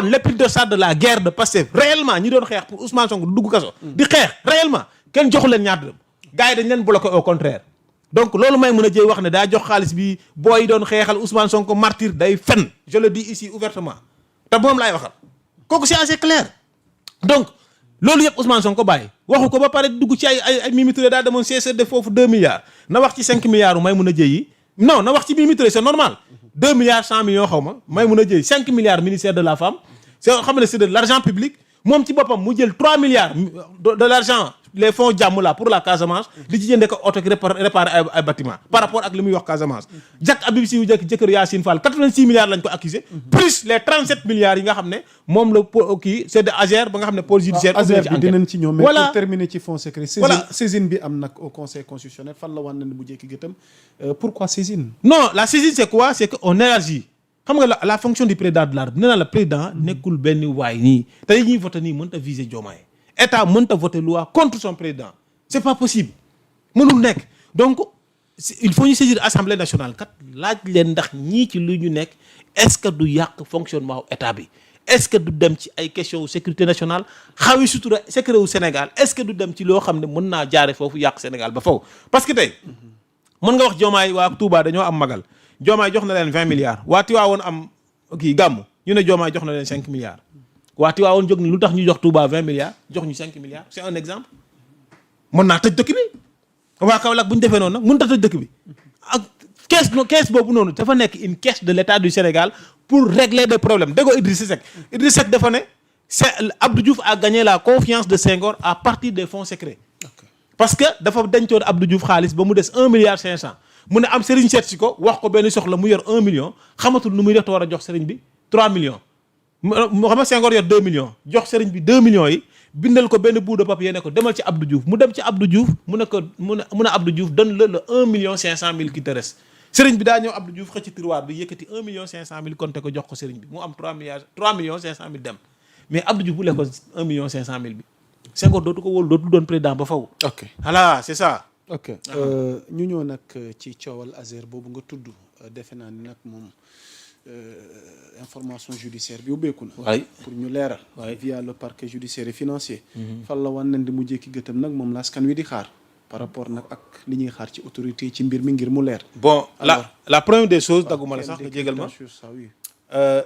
nekkoon l'épidossade de la guerre de Pastef réellement ñi doon xeex pour Ousmane Sonko dugg kaso. di xeex réellement kenn joxu leen ñaar dërëm gars yi dañ leen bloqué au contraire. donc loolu may mën a jëy wax ne daa jox xaalis bi booy doon xeexal Ousmane Sonko martyr day fen je le dis ici ouvertement te moom laay waxal kooku c'est assez clair donc loolu yëpp Ousmane Sonko bàyyi waxu ko ba pare dugg ci ay Mimi Touré daa demoon CSE de foofu 2 milliards na wax ci 5 milliards u may mën a jëy yi non na wax ci Mimi Touré c'est normal 2 milliards 100 millions xaw ma may mën a jëy 5 milliards ministère de la femme c'est xam ne c'est de l'argent public moom ci boppam mu jël 3 milliards de l'argent les fonds jàmm là pour la Casamance di ci jëndee ko oto réparer ay bâtiment par rapport ak li muy wax Casamance jak Habib Sy jëkkër Yacine Fall 86 milliards lañ ko accusé plus les 37 milliards yi nga xam ne moom la kii c'est de Ager ba nga xam ne pôle judiciaire Ager bi dinañ ci ñëw mais voilà pour terminer ci fonds secret saisine bi am nag au conseil constitutionnel fan la wan ne bu jekki gëtam pourquoi saisine non la saisine c'est quoi c'est que on élargit xam nga la fonction du président de la République nee naa la président nekkul benn waay nii te yi ñuy voté nii mënta viser Diomaye État mënta voter loi contre son président c'est pas possible mënul nekk donc il faut ñu saisir assemblée nationale kat laaj leen ndax ñii ci lu ñu nekk est-ce que du yàq fonctionnement état bi est-ce que du dem ci ay questions sécurité nationale xawi sutura secret wu Sénégal est-ce que du dem ci loo xam ne mën naa jaare foofu yàq Sénégal ba foofu parce que tey mën nga wax Diomaye waa Touba dañoo am magal Diomaye jox na leen 20 milliards waa Tivaouane am kii gàmmu ñu ne Diomaye jox na leen 5 milliards waa Tivaouane jóg ni lu tax ñu jox Touba 20 milliards jox ñu 5 milliards c'est un exemple mën naa tëj dëkk bi waa Kaolack bu ñu defee noonu nag mënut a tëj dëkk bi ak caisse boobu noonu dafa nekk une caisse de l'État du Sénégal pour régler des problèmes déggoo Idrissa Seck dafa ne Abdou Diouf a gagné la confiance de Senghor à partir des fonds secrets parce que dafa dencoon Abdou Diouf xaalis ba mu des 1 milliard 500 mu ne am Serigne seet si ko wax ko benn soxla mu yor 1 million xamatul nu muy def te war a jox Serigne bi 3 millions moo xam ne Senghor yor 2 millions jox Serigne bi 2 millions yi bindal ko benn bout de papier ne ko demal ci Abdou Diouf mu dem ci Abdou Diouf mu ne Abdou Diouf donne le 1 million 500 mille qui te reste Serigne bi daa ñëw Abdou Diouf xëcc tiroir bi yëkkati 1 million 500 mille compté ko jox ko Serigne bi mu am 3 millions 500 mille dem mais Abdou Diouf bu lekkoon 1 million 500 mille bi Senghor dootu ko wóolu dootu doon président ba faw ok voilà c'est ça ok ñu ñëw nag ci coowal Azer boobu nga tudd defe naa ni nag moom information judiciaire bi ubbeeku na waay pour ñu leeral via le parquet judiciaire et financier fan la wan nañ di mu jékki gëtam nag moom la askan wi di xaar par rapport nag ak li ñuy xaar ci autorité yi ci mbir mi ngir mu leer bon la première des choses dagguma la sax nga jégal ma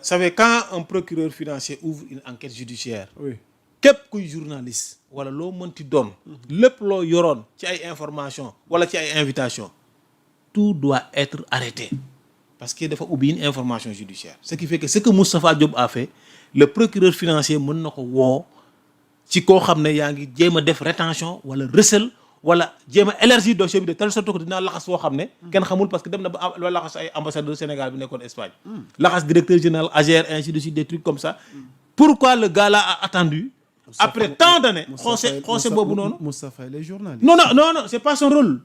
savez quand un procureur financier ouvre une enquête judiciaire oui képp kuy journaliste wala loo mënti doon lépp loo yoroon ci ay information wala ci ay invitation tout doit être arrêté parce que dafa ubbi une information judiciaire ce qui fait que ce que Moustapha Diop a fait le procureur financier mën na ko woo ci koo xam ne yaa ngi jéem a def rétention wala recel wala jéem a élargir dossier bi de telle sorte que dinaa laxas foo xam ne kenn xamul parce que dem na ba laxas ay ambassadeur Sénégal bi nekkoon Espagne laxas directeur général Ager ainsi de suite des trucs comme ça pourquoi le gars là a attendu après tant d'années procès boobu noonu Moustapha les journalistes non c'est pas son rôle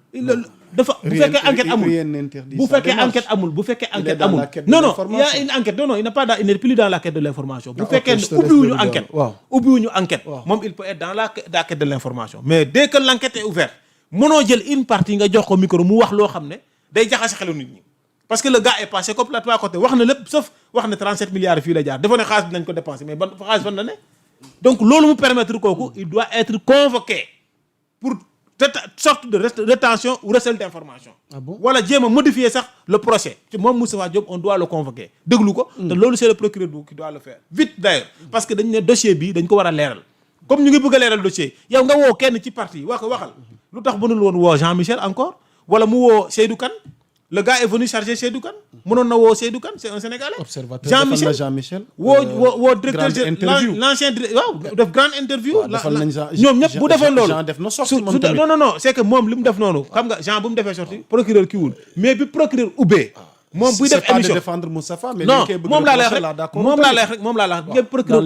dafa bu fekkee enquête amul bu fekkee enquête amul non il y a une enquête non il n'est plus dans la quête de l'information bu fekkee ne ubbiwuñu enquête moom il peut être dans la quête de l'information mais dès que l'enquête est ouverte mënoo jël une partie nga jox ko micro mu wax loo xam ne day jaxase xelu nit ñi parce que le gars est passé complètement à côté wax na lépp sauf wax ne 37 milliards fii la jaar dafa ne xaalis bi nañ ko dépenser mais ban xaalis fan la ne donc loolu mu permettre kooku il doit être convoqué pour sorte de rétention ou recel d'information wala jéem a modifier sax le procès ci moom Moustapha Diop on doit le convoquer déglu ko te loolu c'est le procureur qui doit le faire vite d'ailleurs parce que dañ ne dossier bi dañ ko war a leeral comme ñu ngi bëgg a leeral dossier yow nga woo kenn ci parti waxal lu tax mënul woon woo Jean-Michel encore wala mu woo Seydou Kane le gars est venu charger Seydou Kane mënoon na woo Seydou Kane c'est un Sénégalais. observateur Jean-Michel. woo directeur l'ancien def grande interview. ñoom ñëpp bu defoon loolu. Jean def na sorti moom tamit non c'est que moom li mu def noonu. xam nga Jean bu mu defee sorti procureur kii wul mais bi procureur ubbee. moom buy def émission c'est pas de défendre Moustapha mais non moom laa lay wax rek bu procureur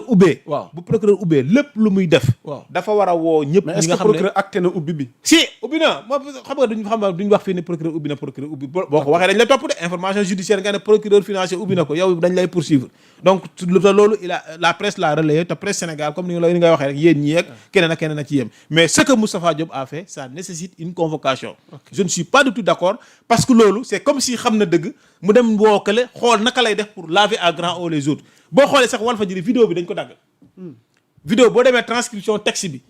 ubbee bu procureur ubbee lépp lu muy def dafa war a woo ñëpp ñi nga xam ne mais est-ce que procureur acté na ubbi bi si ubbi na moom xam nga duñ wax fii ne procureur ubbi na procureur ubbi boo ko waxee dañ lay topp de information judiciaire nga ne procureur financier ubbi na ko yow dañ lay poursuivre donc loolu la presse l'a relayé te presse Sénégal comme ni ngay waxee rek yéen ñi yeeg keneen ak keneen a ci yem mais ce que Moustapha Diop a fait ça nécessite une convocation je ne suis pas du tout d'accord parce que loolu c'est comme si xam na dëgg mu dem wookale xool naka lay def pour laver à grand eau les autres boo xoolee sax Walfadjri vidéo bi dañ ko dagg vidéo boo demee transcription texte bi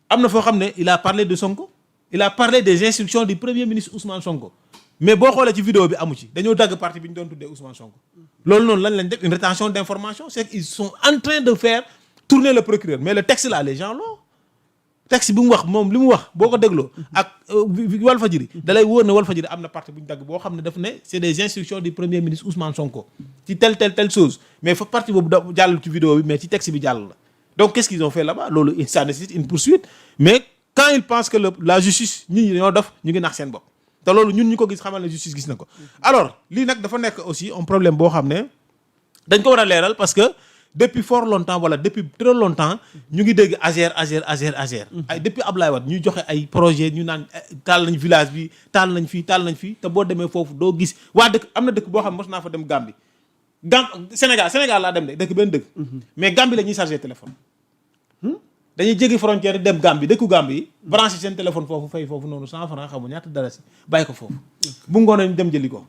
am na foo xam ne il a parlé de Sonko il a parlé des instructions du premier ministre Ousmane Sonko mais boo xoolee ci vidéo bi amu ci dañoo dagg partie bi ñu doon tuddee Ousmane Sonko loolu noonu lañ def une rétention d'information c'est qu'ils sont en train de faire tourner le procureur mais le texte là les gens l'ont texte bi mu wax moom li mu wax boo ko dégloo ak Walfadjri da lay wóor ne Walfadjri am na partie bu ñu dagg boo xam ne daf ne c'est des instructions du premier ministre Ousmane Sonko ci telle chose mais fa partie boobu da jàll ci vidéo bi mais ci texte bi jàll la donc qu'est-ce qu'ils ont fait là-bas loolu ça nécessite une poursuite mais quand ils pensent que la justice ñi dañoo def ñu ngi nax seen bopp te loolu ñun ñu ko gis xamal ne justice gis na ko alors lii nag dafa nekk aussi un problème boo xam ne dañ ko war a leeral parce que depuis fort longtemps wala depuis très longtemps ñu ngi dégg Azer ay depuis Ablaye Wade ñuy joxe ay projet ñu naan taal nañ village bi taal nañ fii te boo demee foofu doo gis waa dëkk am na dëkk boo xam ne mos naa fa dem Gambie Sénégal laa dem de dëkk benn dëkk mais Gambie la ñuy chargé téléphone dañuy jéggi frontière dem Gambie dëkku Gambie yi branché seen téléphone foofu fay foofu noonu 100 francs xamu ñaata dara si bàyyi ko foofu bu ngoonee ñu dem jëli ko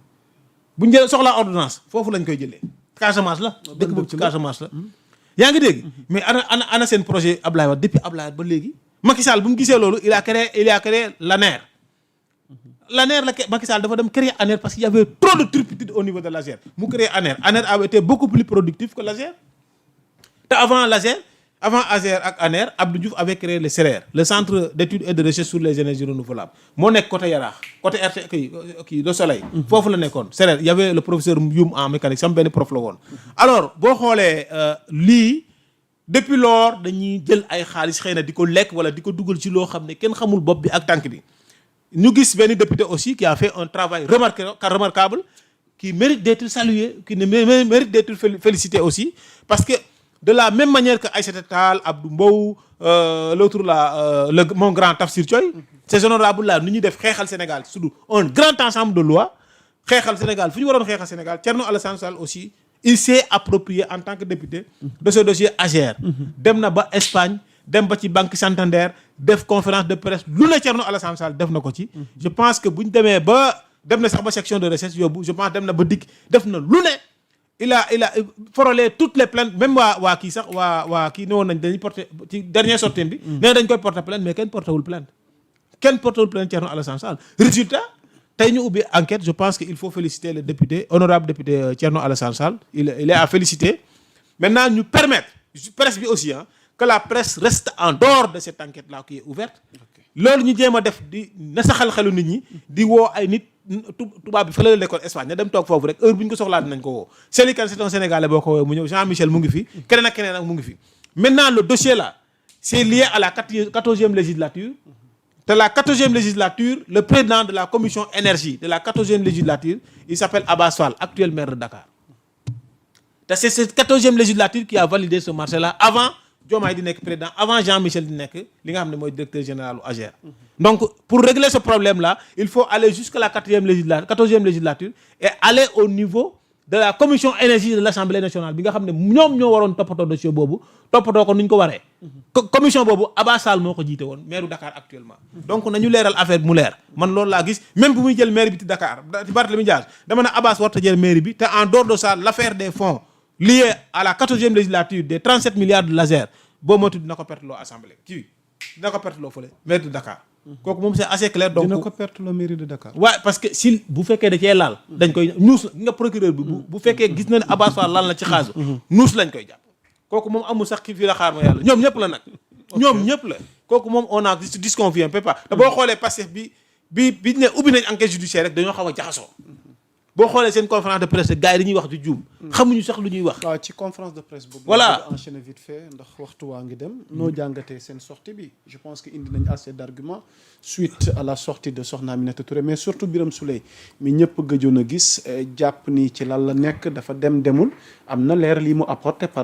bu ñu jëlee soxlaa ordonnance foofu lañ koy jëlee Casamance la dëkk boobu ci Casamance la yaa ngi dégg mais ana seen projet Ablaye Wade depuis Ablaye Wade ba léegi Macky Sall bu mu gisee loolu il a créé l'ANER Macky Sall dafa dem créer ANER parce qu'il y avait trop de turpitude au niveau de l'ASER mu créé ANER a été beaucoup plus productif que l'ASER te avant ASER ak ANER Abdou Diouf avait créé le CERER le centre d'études et de recherche sur les énergies renouvelables moo nekk côté Yaraax côté RT kii le Soleil foofu la nekkoon CERER y avait le professeur Youm en mécanique sama benn prof la woon alors boo xoolee lii depuis lors dañuy jël ay xaalis xëy na di ko lekk wala di ko dugal ci loo xam ne kenn xamul bopp bi ak tànk bi ñu gis benn député aussi qui a fait un travail remarquable qui mérite d'être salué qui mérite d'être félicité aussi parce que de la même manière que Aïssata Tall Abdou Mbow l'autre là mon grand Tafsir Thioye ces honorables là nu ñuy def xeexal Sénégal surtout un grand ensemble de lois xeexal Sénégal fu ñu waroon xeexal Sénégal Thierno Alassane Sall aussi il s'est approprié en tant que député de ce dossier Azer dem na ba Espagne dem ba ci Banque Santander def conférence de presse lu ne Thierno Alassane Sall def na ko ci je pense que bu ñu demee ba dem na sax ba section de recherche yóbbu je pense dem na ba dikk def na lu ne il a frôlé toutes les plaintes même waa kii sax waa kii ne woon nañ dañuy porter ci dernière sortie bi nee dañ koy porter plainte mais kenn portewul plainte Thierno Alassane Sall résultat tey ñu ubbi enquête je pense que il faut féliciter le député honorable député Thierno Alassane Sall il est à féliciter maintenant ñu permettre presse bi aussi que la presse reste en dehors de cette enquête là qui est ouverte loolu ñu jéem a def di nasaxal xelu nit ñi di woo ay nit tubaab bi fële la nekkoon Espagne ne dem toog foofu rek heure bu ñu ko soxlaa dinañ ko woo Sely Kane c'est un Sénégalais boo ko woowee mu ñëw Jean-Michel mu ngi fi keneen ak keneen ak mu ngi fi maintenant le dossier là c'est lié à la 14e législature de la 14e législature le président de la commission énergie de la 14e législature il s'appelle Abass Fall actuel maire de Dakar te c'est cette 14e législature qui a validé ce marché là avant Diomaye di nekk président avant Jean-Michel di nekk li nga xam ne mooy directeur général u AGER donc pour régler ce problème là il faut aller jusqu'à la 14e législature et aller au niveau de la commission énergie de l'Assemblée nationale bi nga xam ne ñoom ñoo waroon toppatoo dossier boobu toppatoo ko nu ñu ko waree commission boobu Abass Fall moo ko jiite woon maire Dakar actuellement donc nañu leeral affaire bi mu leer man loolu laa gis même bu muy jël maire bi ci Dakar ci Barthélémy Dias dama ne Abass warta jël maire bi te en dehors de ça l'affaire des fonds lié à la 14e législature des 37 milliards de l'ASER boo moytu dina ko perte loo assemblée kii dina ko perte loo fële mairie de Dakar kooku moom c'est assez clair donc dina ko perte loo mairie de Dakar waaw parce que si bu fekkee da cee laal dañ koy nuus nga procureur bi bu fekkee gis na ne Abass Fall laal na ci xaasu nuus lañ koy jàpp kooku moom amul sax ki fii la xaar ma yàlla ñoom ñëpp la nag ñoom ñëpp la kooku moom on a disconvient pas te boo xoolee Pastef bi ne ubbi nañ enquête judiciaire rek dañoo xaw a jaxasoo boo xoolee seen conférence de presse gars yi dañuy wax di juum xamuñu sax lu ñuy wax. waaw ci conférence de presse boobu. voilà enchaîner vite fait ndax waxtu waa ngi dem. noo jàngatee seen sortie bi je pense que indi nañ assez d'arguments suite à la sortie de Sokhna Aminata Touré mais surtout Birame Souleye mi ñëpp gëjoon a gis jàpp ni ci lan la nekk dafa demul am na leer lii mu apporté par